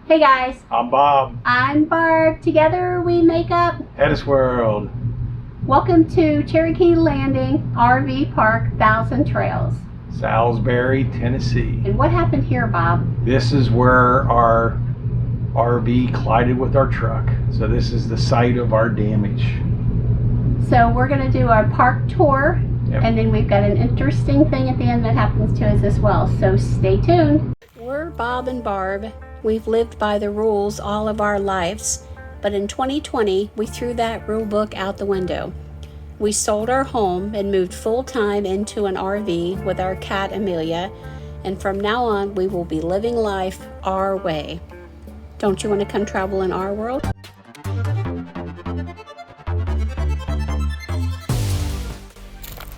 Hey guys. I'm Bob. I'm Barb. Together we make up HetteshWorld. Welcome to Cherokee Landing RV Park 1,000 Trails. Salisbury, Tennessee. And what happened here, Bob? This is where our RV collided with our truck. So this is the site of our damage. So we're going to do our park tour. Yep. And then we've got an interesting thing at the end that happens to us as well. So stay tuned. We're Bob and Barb. We've lived by the rules all of our lives, but in 2020, we threw that rule book out the window. We sold our home and moved full-time into an RV with our cat Amelia, and from now on, we will be living life our way. Don't you want to come travel in our world?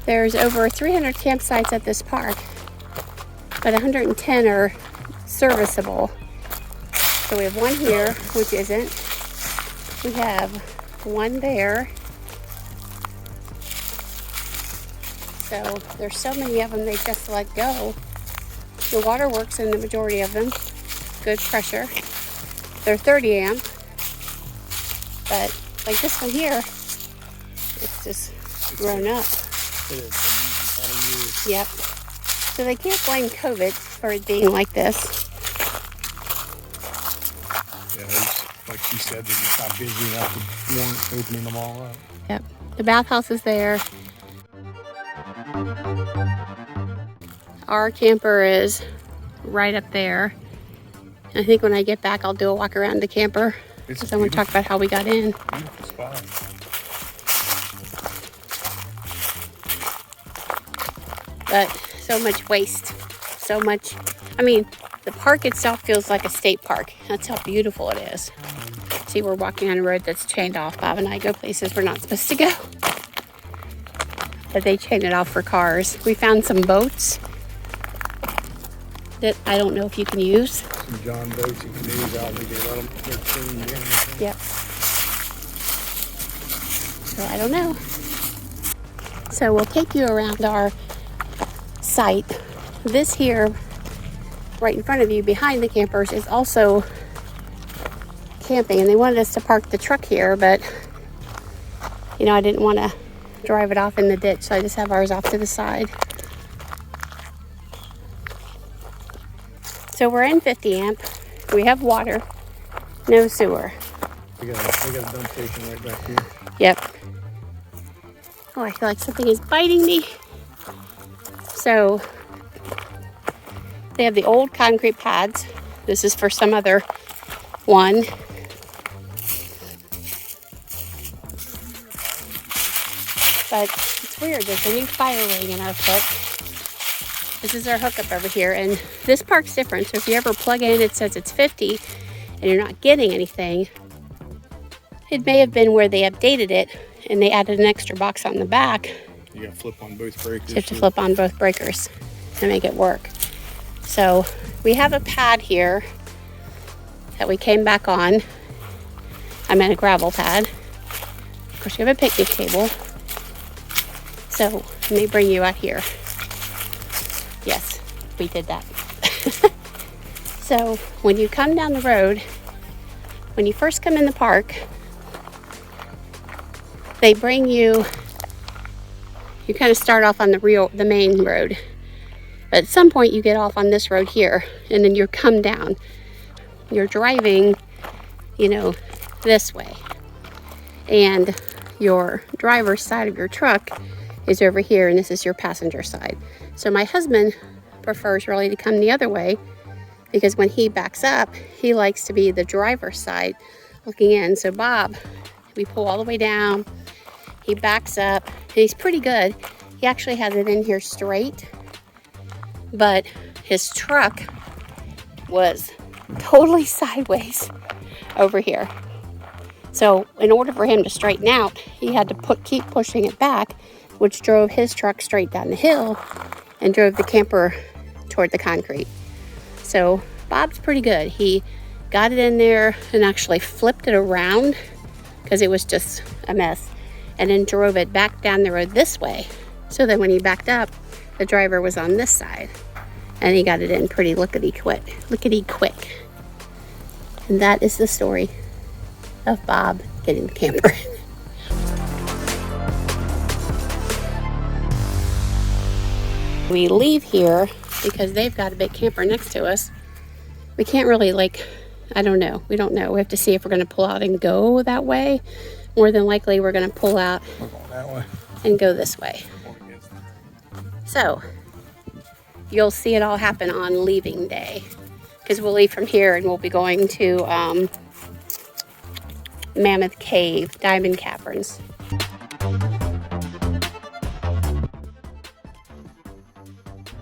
There's over 300 campsites at this park, but 110 are serviceable. So we have one here, which isn't. We have one there. So there's so many of them they just let go. The water works in the majority of them. Good pressure. They're 30 amp. But like this one here, it's just grown up. It is. Yep. So they can't blame COVID for it being like this. Yeah, like she said, they're just not busy enough to warrant opening them all up. Yep. The bathhouse is there. Our camper is right up there. I think when I get back, I'll do a walk around the camper. Because I want to talk about how we got in. Beautiful spot. But so much waste. So much. I mean, the park itself feels like a state park. That's how beautiful it is. See, we're walking on a road that's chained off. Bob and I go places we're not supposed to go. But they chain it off for cars. We found some boats that I don't know if you can use. Some John boats you can use out there. They let them, they're chained in. Yep. So I don't know. So we'll take you around our site. This here, right in front of you, behind the campers, is also camping. And they wanted us to park the truck here, but, you know, I didn't want to drive it off in the ditch, so I just have ours off to the side. So we're in 50 amp. We have water, no sewer. We got a dump station right back here. Yep. Oh, I feel like something is biting me. So they have the old concrete pads. This is for some other one. But it's weird, there's a new fire ring in our foot. This is our hookup over here, and this park's different. So if you ever plug in, it says it's 50 and you're not getting anything. It may have been where they updated it and they added an extra box on the back. You got to flip on both breakers. So you have to flip on both breakers to make it work. So we have a pad here that we came back on. I'm in a gravel pad. Of course, we have a picnic table. So let me bring you out here. Yes, we did that. So when you come down the road, when you first come in the park, they bring you, you kind of start off on the main road. But at some point you get off on this road here, and then you come down. You're driving, you know, this way. And your driver's side of your truck is over here, and this is your passenger side. So my husband prefers really to come the other way, because when he backs up, he likes to be the driver's side looking in. So Bob, we pull all the way down, he backs up, and he's pretty good. He actually has it in here straight, but his truck was totally sideways over here. So in order for him to straighten out, he had to keep pushing it back, which drove his truck straight down the hill and drove the camper toward the concrete. So Bob's pretty good. He got it in there and actually flipped it around because it was just a mess, and then drove it back down the road this way. So that when he backed up, the driver was on this side, and he got it in pretty lickety quick. And that is the story of Bob getting the camper. We leave here because they've got a big camper next to us. We can't really, like, I don't know. We don't know. We have to see if we're going to pull out and go that way. More than likely, we're going to pull out that way and go this way. So, you'll see it all happen on leaving day. Because we'll leave from here and we'll be going to Mammoth Cave, Diamond Caverns.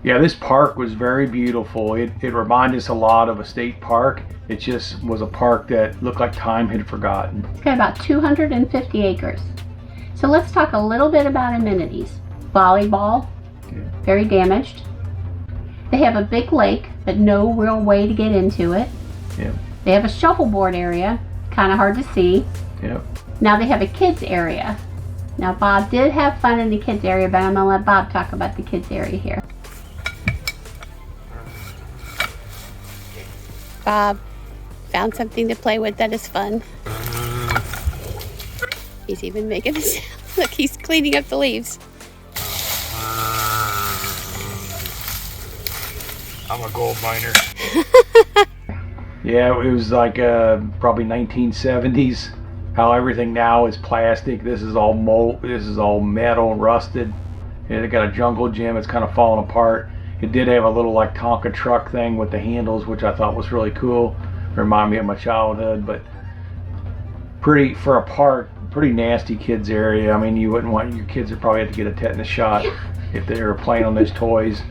Yeah, this park was very beautiful. It reminded us a lot of a state park. It just was a park that looked like time had forgotten. It's got about 250 acres. So let's talk a little bit about amenities. Volleyball, very damaged. They have a big lake, but no real way to get into it. Yeah. They have a shuffleboard area, kind of hard to see. Yep. Now they have a kids area. Now Bob did have fun in the kids area, but I'm gonna let Bob talk about the kids area here. Bob found something to play with that is fun. He's even making a sound. Look, he's cleaning up the leaves. I'm a gold miner. Yeah, it was like probably 1970s. How everything now is plastic. This is all mold. This is all metal, rusted. And they got a jungle gym. It's kind of falling apart. It did have a little like Tonka truck thing with the handles, which I thought was really cool. Remind me of my childhood, but pretty for a park. Pretty nasty kids area. I mean, you wouldn't want your kids to probably have to get a tetanus shot if they were playing on those toys.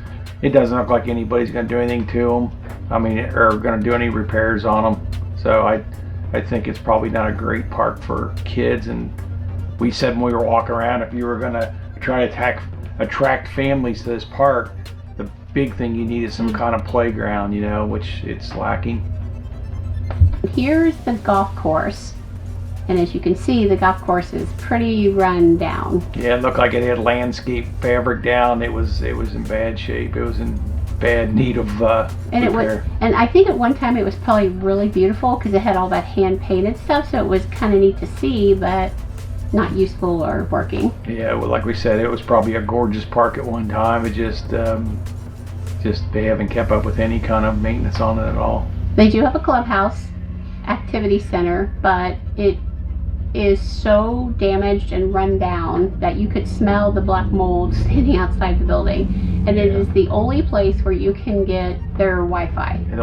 It doesn't look like anybody's going to do anything to them. I mean, or going to do any repairs on them. So I think it's probably not a great park for kids. And we said when we were walking around, if you were going to try to attract families to this park, the big thing you need is some kind of playground, you know, which it's lacking. Here's the golf course. And as you can see, the golf course is pretty run down. Yeah, it looked like it had landscape fabric down. It was in bad shape. It was in bad need of repair. And I think at one time it was probably really beautiful because it had all that hand painted stuff, so it was kind of neat to see, but not useful or working. Yeah, well, like we said, it was probably a gorgeous park at one time. It just they haven't kept up with any kind of maintenance on it at all. They do have a clubhouse, activity center, but it is so damaged and run down that you could smell the black mold standing outside the building. And it is the only place where you can get their Wi-Fi. And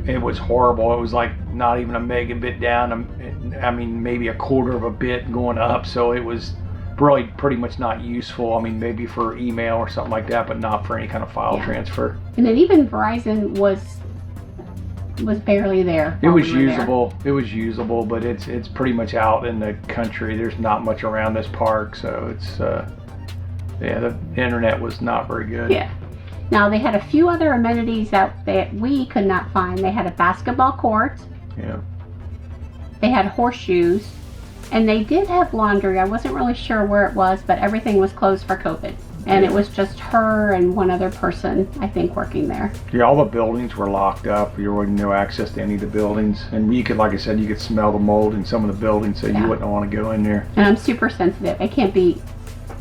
it was horrible. It was like not even a megabit down. I mean, maybe a quarter of a bit going up. So it was really pretty much not useful. I mean, maybe for email or something like that, but not for any kind of file transfer. And then even Verizon was barely there. It was usable. It was usable, but it's pretty much out in the country. There's not much around this park, so it's the internet was not very good. Yeah. Now they had a few other amenities that we could not find. They had a basketball court. Yeah. They had horseshoes, and they did have laundry. I wasn't really sure where it was, but everything was closed for COVID. And it was just her and one other person, I think, working there. Yeah, all the buildings were locked up. You wouldn't no access to any of the buildings. And you could, like I said, you could smell the mold in some of the buildings, so you wouldn't want to go in there. And I'm super sensitive. I can't be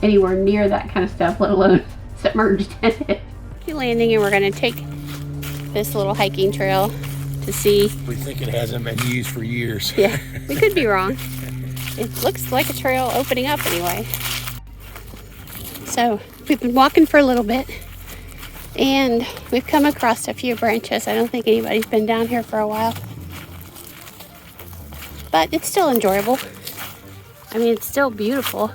anywhere near that kind of stuff, let alone submerged in it. We're landing and we're going to take this little hiking trail to see. We think it hasn't been used for years. Yeah, we could be wrong. It looks like a trail opening up anyway. So we've been walking for a little bit and we've come across a few branches. I don't think anybody's been down here for a while, but it's still enjoyable. I mean, it's still beautiful.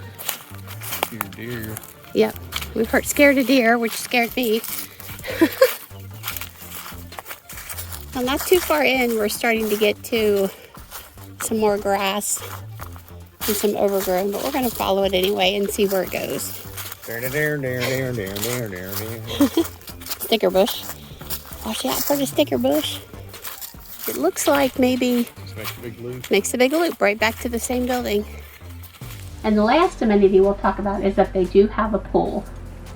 Deer. Yep, we've heard scared of deer, which scared me. Well, not too far in, we're starting to get to some more grass and some overgrown, but we're going to follow it anyway and see where it goes. Sticker bush. Watch out for the sticker bush. It looks like maybe makes a big loop right back to the same building. And the last amenity we'll talk about is that they do have a pool.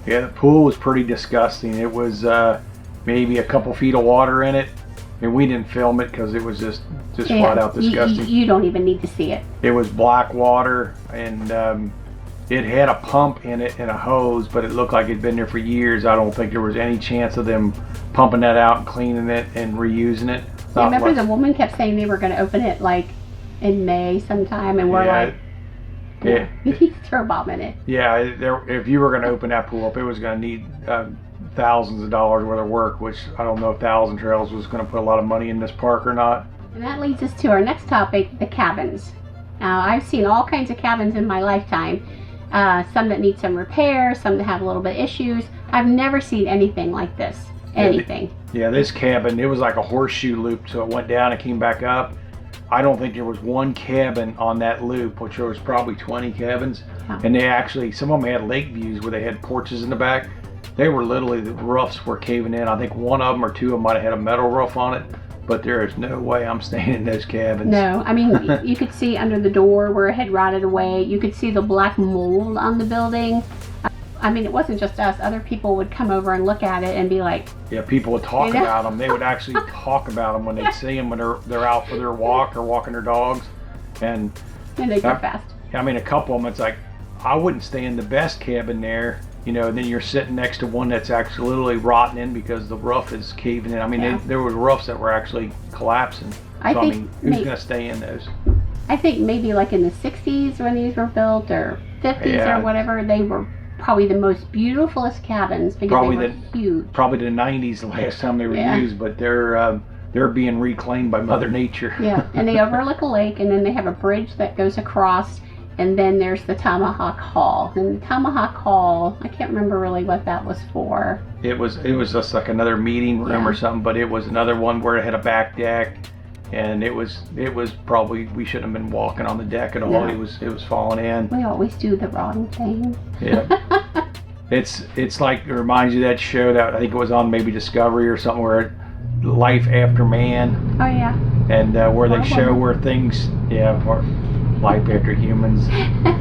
Yeah, the pool was pretty disgusting. It was maybe a couple feet of water in it, And we didn't film it because it was just Yeah, flat out disgusting. You don't even need to see it. It was black water, and it had a pump in it and a hose, but it looked like it'd been there for years. I don't think there was any chance of them pumping that out and cleaning it and reusing it. I remember the woman kept saying they were going to open it like in May sometime, and we're like, yeah, you need to throw a bomb in it. Yeah, if you were going to open that pool up, it was going to need thousands of dollars worth of work, which I don't know if Thousand Trails was going to put a lot of money in this park or not. And that leads us to our next topic, the cabins. Now, I've seen all kinds of cabins in my lifetime. Some that need some repair, some that have a little bit of issues. I've never seen anything like this. Anything. Yeah, this cabin, it was like a horseshoe loop, so it went down and came back up. I don't think there was one cabin on that loop, which there was probably 20 cabins. Yeah. And they actually, some of them had lake views where they had porches in the back. They were literally, the roofs were caving in. I think one of them or two of them might have had a metal roof on it, but there is no way I'm staying in those cabins. No, I mean, you could see under the door where it had rotted away. You could see the black mold on the building. I mean, it wasn't just us. Other people would come over and look at it and be like... Yeah, people would talk about them. They would actually talk about them when they'd see them when they're out for their walk or walking their dogs. And they go fast. I mean, a couple of them, it's like, I wouldn't stay in the best cabin there, you know, and then you're sitting next to one that's actually literally rotting in because the roof is caving in. I mean, there were roofs that were actually collapsing. I mean, who's going to stay in those? I think maybe like in the 60s when these were built, or 50s or whatever, they were probably the most beautifulest cabins because they were huge. Probably the 90s the last time they were used, but they're being reclaimed by Mother Nature. Yeah, and they overlook a lake, and then they have a bridge that goes across, and then there's the Tomahawk Hall. And the Tomahawk Hall, I can't remember really what that was for. It was just like another meeting room or something, but it was another one where it had a back deck. And it was probably, we shouldn't have been walking on the deck at all. No. It was falling in. We always do the wrong thing. Yeah. It's like, it reminds you of that show that I think it was on maybe Discovery or something, where Life After Man. Oh yeah. And where they show where things, or Life After Humans.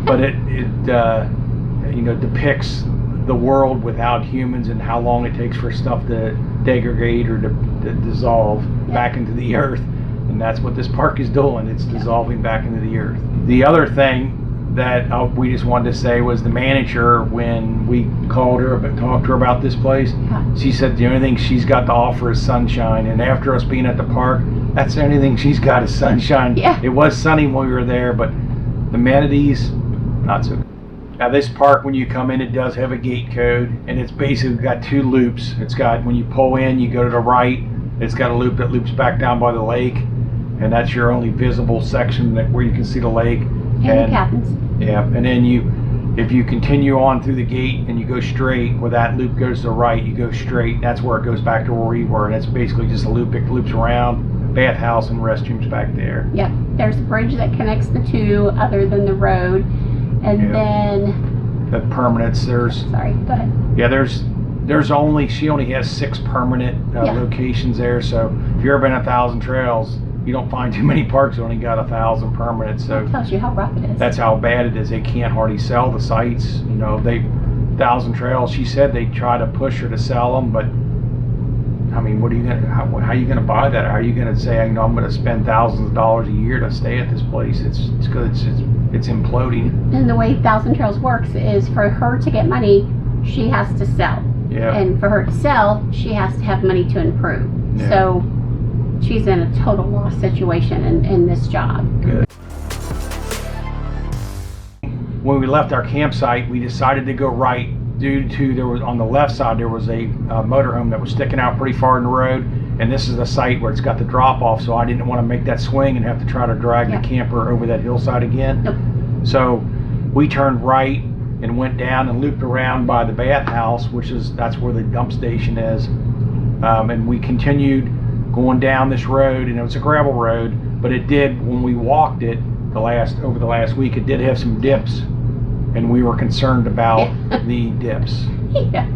But it you know, depicts the world without humans and how long it takes for stuff to degrade or to dissolve back into the earth. And that's what this park is doing. It's dissolving back into the earth. The other thing that we just wanted to say was the manager, when we called her and talked to her about this place, she said the only thing she's got to offer is sunshine. And after us being at the park, that's the only thing she's got is sunshine. Yeah. It was sunny when we were there, but the amenities, not so good. Now this park, when you come in, it does have a gate code, and it's basically got two loops. It's got, when you pull in, you go to the right, it's got a loop that loops back down by the lake, and that's your only visible section where you can see the lake. And the cabins. Yeah, and then if you continue on through the gate and you go straight, where that loop goes to the right, you go straight, that's where it goes back to where we were, and it's basically just a loop. It loops around, bathhouse and restrooms back there. Yep, there's a bridge that connects the two other than the road, and then... The permanents, Sorry, go ahead. Yeah, she only has 6 permanent locations there, so if you've ever been at 1,000 Trails, you don't find too many parks that only got 1,000 permanents. So that tells you how rough it is. That's how bad it is. They can't hardly sell the sites. You know, 1,000 Trails, she said they try to push her to sell them, but I mean, how are you gonna buy that? How are you gonna say, you know, I'm gonna spend thousands of dollars a year to stay at this place? It's because it's imploding. And the way 1,000 Trails works is, for her to get money, she has to sell. Yeah. And for her to sell, she has to have money to improve. Yeah. So she's in a total loss situation in this job. Good. When we left our campsite, we decided to go right due to, there was on the left side, there was a motorhome that was sticking out pretty far in the road, and this is the site where it's got the drop off, so I didn't want to make that swing and have to try to drag the camper over that hillside again. Nope. So we turned right and went down and looped around by the bathhouse, that's where the dump station is, and we continued going down this road, and it was a gravel road, but it did, when we walked it over the last week, it did have some dips, and we were concerned about the dips. Yeah.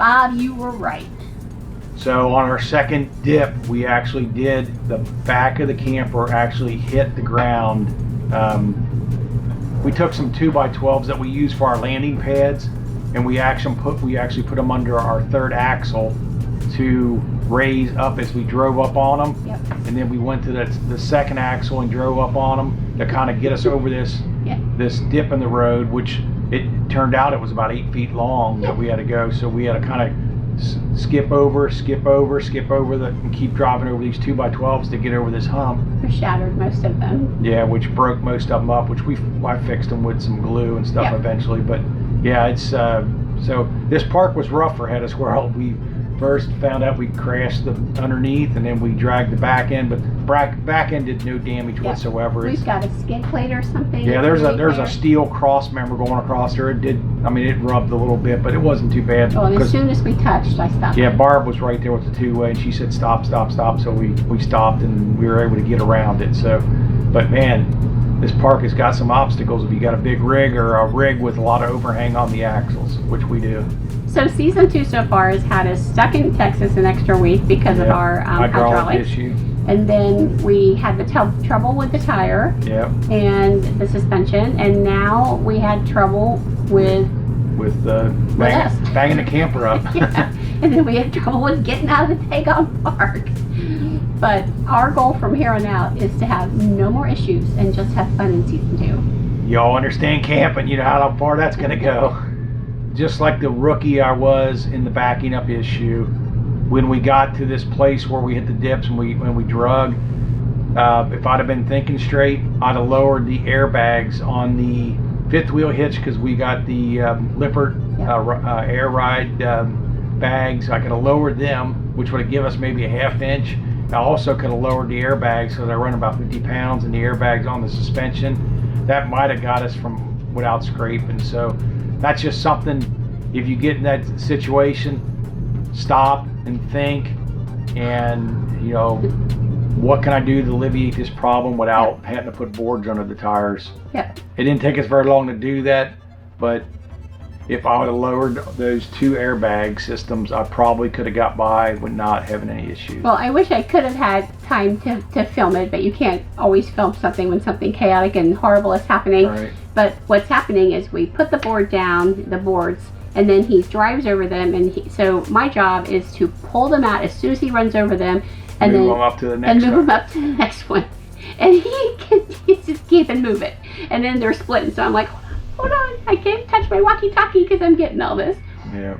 Bob, you were right. So on our second dip, we actually did, the back of the camper actually hit the ground. We took some 2x12s that we use for our landing pads, and we actually put them under our third axle to raise up as we drove up on them. Yep. And then we went to the second axle and drove up on them to kind of get us over this dip in the road, which it turned out it was about 8 feet long that we had to go. So we had to kind of skip over and keep driving over these 2x12s to get over this hump. We shattered most of them. Yeah, which broke most of them up, which I fixed them with some glue and stuff eventually. But yeah, it's so this park was rough for HetteshWorld. We first found out we crashed the underneath, and then we dragged the back end, but back end did no damage whatsoever. We've got a skid plate or something. Yeah, there's a steel cross member going across there. It rubbed a little bit, but it wasn't too bad. Oh, and as soon as we touched, I stopped. Yeah, Barb was right there with the two-way, and she said stop. So we stopped, and we were able to get around it. So, but man, this park has got some obstacles if you got a big rig or a rig with a lot of overhang on the axles, which we do. So season 2 so far has had us stuck in Texas an extra week because of our hydraulics. Issue. And then we had the trouble with the tire and the suspension, and now we had trouble with banging the camper up. And then we had trouble with getting out of the Dagon Park. But our goal from here on out is to have no more issues and just have fun in season 2. Y'all understand camping, you know how far that's going to go. Just like the rookie I was in the backing up issue, when we got to this place where we hit the dips and when we drug, if I'd have been thinking straight, I'd have lowered the airbags on the fifth wheel hitch, because we got the Lippert RVer bags. I could have lowered them, which would have given us maybe a ½ inch. I also could have lowered the airbags, so they run about 50 pounds, and the airbags on the suspension. That might have got us from without scraping. So that's just something, if you get in that situation, stop and think, and you know, what can I do to alleviate this problem without having to put boards under the tires? It didn't take us very long to do that, but if I would have lowered those 2 airbag systems, I probably could have got by with not having any issues. Well, I wish I could have had time to film it, but you can't always film something when something chaotic and horrible is happening. Right. But what's happening is we put the boards, and then he drives over them, and so my job is to pull them out as soon as he runs over them, and move then them up to the next move them up to the next one, and he's just keeping moving, and then they're splitting. So I'm like, hold on, I can't touch my walkie-talkie because I'm getting all this.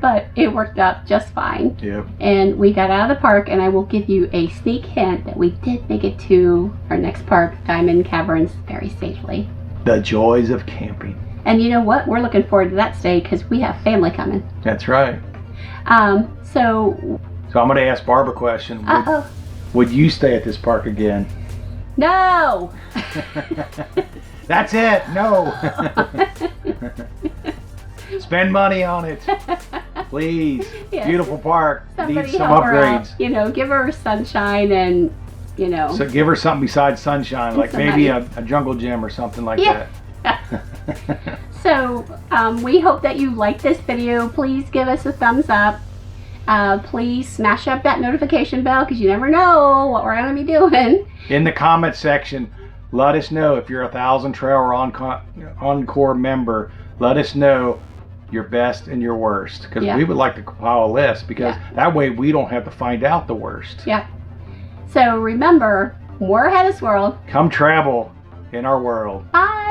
But it worked out just fine. And we got out of the park, and I will give you a sneak hint that we did make it to our next park, Diamond Caverns, very safely. The joys of camping. And you know what? We're looking forward to that stay because we have family coming. That's right. So I'm going to ask Barb a question. Would you stay at this park again? No. That's it. No. Spend money on it, please. Beautiful park. Needs some upgrades. Give her sunshine and. So give her something besides sunshine, like maybe a jungle gym or something like that. So we hope that you like this video. Please give us a thumbs up. Please smash up that notification bell, because you never know what we're going to be doing. In the comment section, let us know if you're a 1,000 Trail or Encore member. Let us know your best and your worst, because we would like to compile a list, because that way we don't have to find out the worst. So remember, more HetteshWorld. Come travel in our world. Bye.